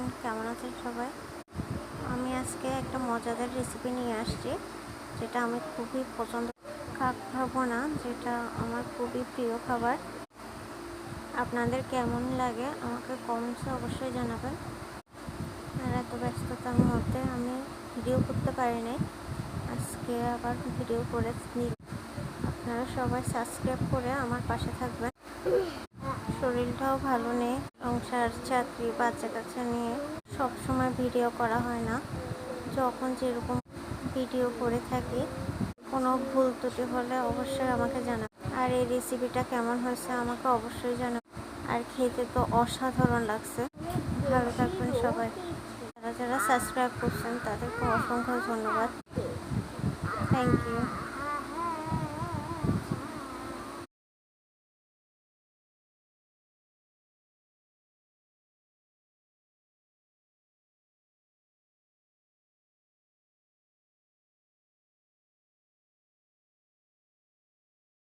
আছেন? কেমন আছেন সবাই? আমি আজকে একটা মজাদার রেসিপি নিয়ে আসছি, যেটা আমি খুবই পছন্দ। কাক ভুনা, যেটা আমার খুবই প্রিয় খাবার। আপনাদের কেমন লাগে আমাকে কমেন্টসে অবশ্যই জানাবেন। আর এত ব্যস্ততার মধ্যে আমি ভিডিও করতে পারিনি, আজকে আবার ভিডিও করে নিই। আপনারা সবাই সাবস্ক্রাইব করে আমার পাশে থাকবেন। শরীরটাও ভালো নেই, সংসার, চাকরি, বাচ্চা কাচ্চা নিয়ে সব সময় ভিডিও করা হয় না। যখন যেরকম ভিডিও করে থাকি, কোনো ভুল ত্রুটি হলে অবশ্যই আমাকে জানাবেন। আর এই রেসিপিটা কেমন হয়েছে আমাকে অবশ্যই জানাবেন। আর খেতে তো অসাধারণ লাগছে। ভালো থাকবেন সবাই। যারা যারা সাবস্ক্রাইব করছেন তাদেরকে অসংখ্য ধন্যবাদ। Thank you.